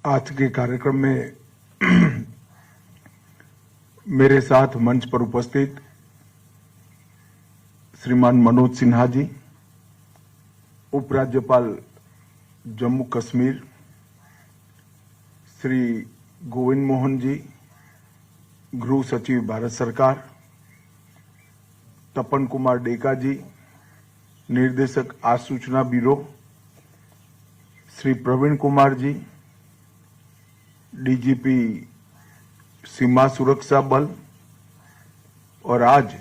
आज के कार्यक्रम में मेरे साथ मंच पर उपस्थित श्रीमान मनोज सिन्हा जी, उपराज्यपाल जम्मू कश्मीर श्री गोविंद मोहन जी, गृह सचिव भारत सरकार, तपन कुमार डेका जी, निर्देशक आसूचना ब्यूरो, श्री प्रवीण कुमार जी, डीजीपी सीमा सुरक्षा बल, और आज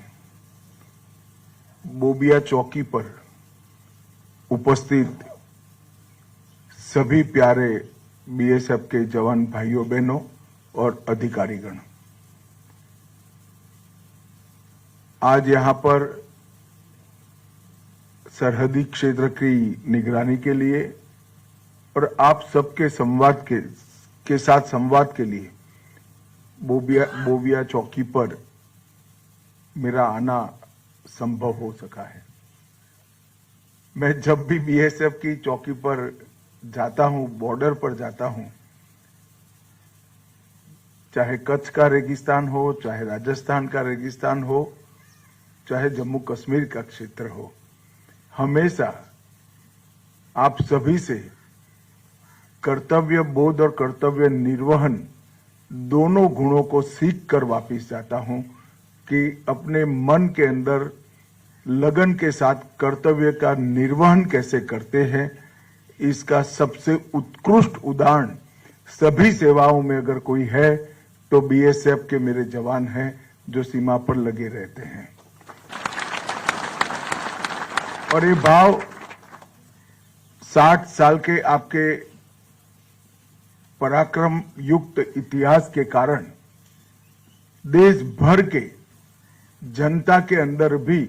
बोबिया चौकी पर उपस्थित सभी प्यारे बीएसएफ के जवान भाइयों बहनों और अधिकारीगण, आज यहां पर सरहदी क्षेत्र की निगरानी के लिए और आप सबके संवाद के साथ संवाद के लिए बोबिया चौकी पर मेरा आना संभव हो सका है। मैं जब भी बीएसएफ की चौकी पर जाता हूं, बॉर्डर पर जाता हूं, चाहे कच्छ का रेगिस्तान हो, चाहे राजस्थान का रेगिस्तान हो, चाहे जम्मू कश्मीर का क्षेत्र हो, हमेशा आप सभी से कर्तव्य बोध और कर्तव्य निर्वहन दोनों गुणों को सीख कर वापिस जाता हूं कि अपने मन के अंदर लगन के साथ कर्तव्य का निर्वहन कैसे करते हैं, इसका सबसे उत्कृष्ट उदाहरण सभी सेवाओं में अगर कोई है तो बीएसएफ के मेरे जवान हैं जो सीमा पर लगे रहते हैं। और ये भाव 60 साल के आपके पराक्रम युक्त इतिहास के कारण देश भर के जनता के अंदर भी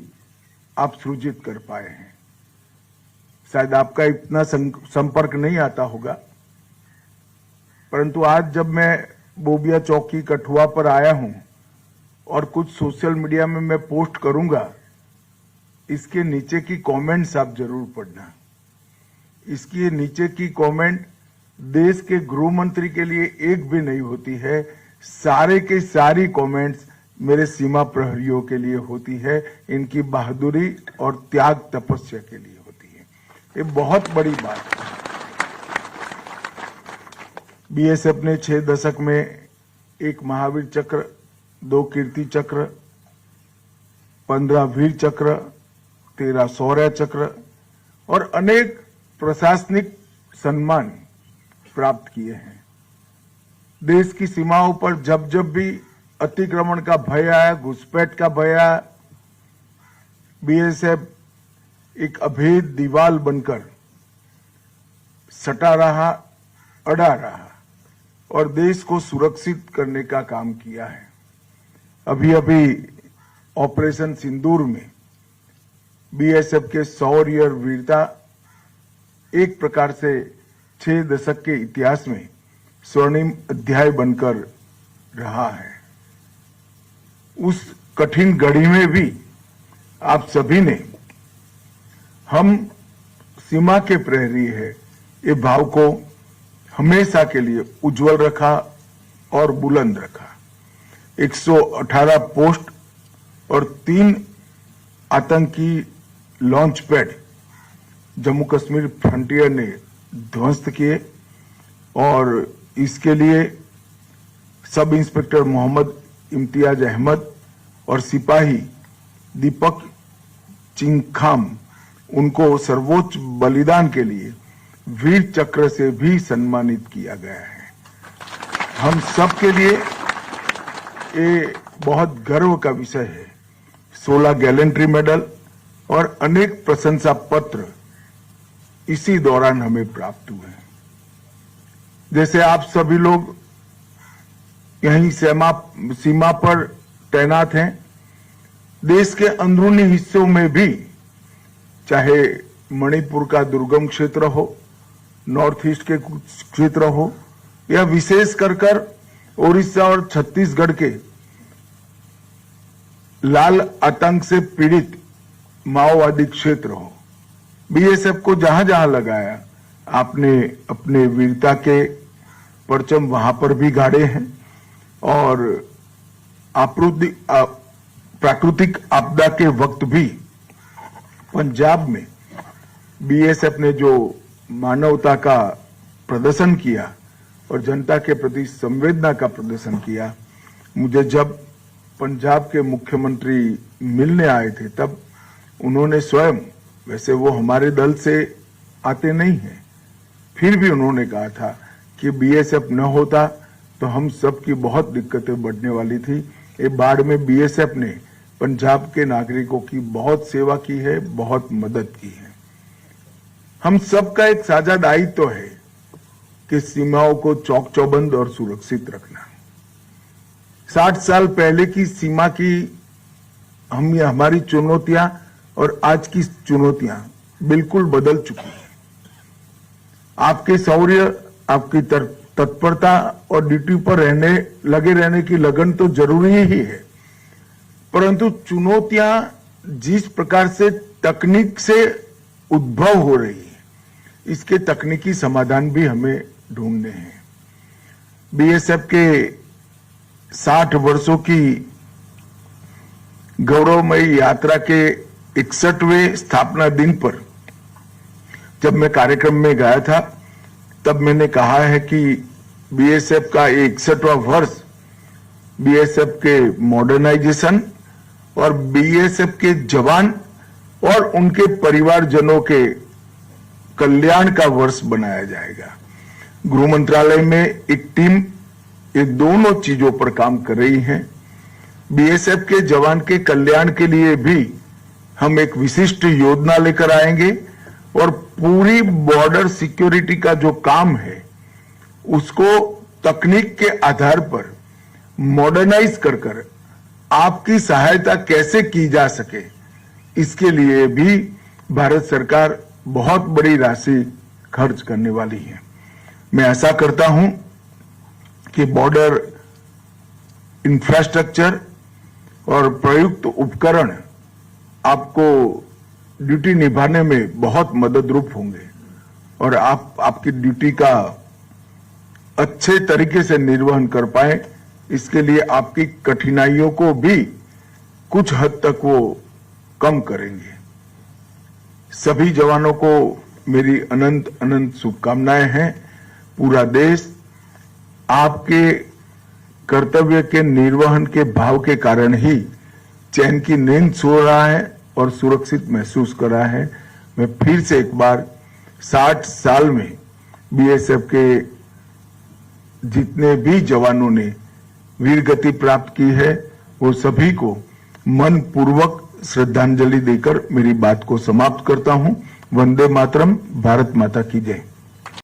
आप सृजित कर पाए हैं। शायद आपका इतना संपर्क नहीं आता होगा, परंतु आज जब मैं बोबिया चौकी कठुआ पर आया हूं और कुछ सोशल मीडिया में मैं पोस्ट करूंगा, इसके नीचे की कमेंट्स आप जरूर पढ़ना। इसकी नीचे की कमेंट देश के गृह मंत्री के लिए एक भी नहीं होती है, सारे के सारी कमेंट्स मेरे सीमा प्रहरियों के लिए होती है, इनकी बहादुरी और त्याग तपस्या के लिए होती है। ये बहुत बड़ी बात है। बीएसएफ ने 6 दशक में 1 महावीर चक्र, 2 कीर्ति चक्र, 15 वीर चक्र, 13 शौर्य चक्र और अनेक प्रशासनिक सम्मान प्राप्त किए हैं। देश की सीमाओं पर जब जब भी अतिक्रमण का भय आया, घुसपैठ का भय आया, बीएसएफ एक अभेद दीवार बनकर सटा रहा, अड़ा रहा और देश को सुरक्षित करने का काम किया है। अभी अभी ऑपरेशन सिंदूर में बीएसएफ के शौर्य और वीरता एक प्रकार से 6 दशक के इतिहास में स्वर्णिम अध्याय बनकर रहा है। उस कठिन घड़ी में भी आप सभी ने हम सीमा के प्रहरी है ये भाव को हमेशा के लिए उज्जवल रखा और बुलंद रखा। 118 पोस्ट और 3 आतंकी launch pad Jammu Kashmir frontier ने ध्वस्त किए और इसके लिए सब इंस्पेक्टर मोहम्मद इम्तियाज अहमद और सिपाही दीपक चिंगखाम, उनको सर्वोच्च बलिदान के लिए वीर चक्र से भी सम्मानित किया गया है। हम सब के लिए ये बहुत गर्व का विषय है। 16 गैलेंट्री मेडल और अनेक प्रशंसा पत्र इसी दौरान हमें प्राप्त हुए। जैसे आप सभी लोग यहीं सीमा पर तैनात हैं, देश के अंदरूनी हिस्सों में भी, चाहे मणिपुर का दुर्गम क्षेत्र हो, नॉर्थ ईस्ट के कुछ क्षेत्र हो या विशेष कर ओडिशा और छत्तीसगढ़ के लाल आतंक से पीड़ित माओवादी क्षेत्र हो, बीएसएफ को जहां जहां लगाया आपने अपने वीरता के परचम वहां पर भी गाड़े हैं और प्राकृतिक आपदा के वक्त भी पंजाब में बीएसएफ ने जो मानवता का प्रदर्शन किया और जनता के प्रति संवेदना का प्रदर्शन किया, मुझे जब पंजाब के मुख्यमंत्री मिलने आए थे तब उन्होंने स्वयं, वैसे वो हमारे दल से आते नहीं हैं, फिर भी उन्होंने कहा था कि बीएसएफ न होता तो हम सब की बहुत दिक्कतें बढ़ने वाली थी। ये बाढ़ में बीएसएफ ने पंजाब के नागरिकों की बहुत सेवा की है, बहुत मदद की है। हम सबका एक साझा दायित्व है कि सीमाओं को चौक चौबंद और सुरक्षित रखना। 60 साल पहले की सीमा की हमारी चुनौतियां और आज की चुनौतियां बिल्कुल बदल चुकी हैं। आपके शौर्य, आपकी तत्परता और ड्यूटी पर लगे रहने की लगन तो जरूरी ही है, परंतु चुनौतियां जिस प्रकार से तकनीक से उद्भव हो रही है, इसके तकनीकी समाधान भी हमें ढूंढने हैं। बीएसएफ के 60 वर्षों की गौरवमयी यात्रा के 61वें स्थापना दिन पर जब मैं कार्यक्रम में गया था तब मैंने कहा है कि बीएसएफ का 61वां वर्ष बीएसएफ के मॉडर्नाइजेशन और बीएसएफ के जवान और उनके परिवारजनों के कल्याण का वर्ष बनाया जाएगा। गृह मंत्रालय में एक टीम ये दोनों चीजों पर काम कर रही है। बीएसएफ के जवान के कल्याण के लिए भी हम एक विशिष्ट योजना लेकर आएंगे और पूरी बॉर्डर सिक्योरिटी का जो काम है उसको तकनीक के आधार पर मॉडर्नाइज कर आपकी सहायता कैसे की जा सके, इसके लिए भी भारत सरकार बहुत बड़ी राशि खर्च करने वाली है। मैं आशा करता हूं कि बॉर्डर इंफ्रास्ट्रक्चर और प्रयुक्त उपकरण आपको ड्यूटी निभाने में बहुत मददरूप होंगे और आपकी ड्यूटी का अच्छे तरीके से निर्वहन कर पाए, इसके लिए आपकी कठिनाइयों को भी कुछ हद तक वो कम करेंगे। सभी जवानों को मेरी अनंत अनंत शुभकामनाएं हैं। पूरा देश आपके कर्तव्य के निर्वहन के भाव के कारण ही चैन की नींद सो रहा है और सुरक्षित महसूस कर रहा है। मैं फिर से एक बार 60 साल में बीएसएफ के जितने भी जवानों ने वीर गति प्राप्त की है वो सभी को मन पूर्वक श्रद्धांजलि देकर मेरी बात को समाप्त करता हूं। वंदे मातरम। भारत माता की जय।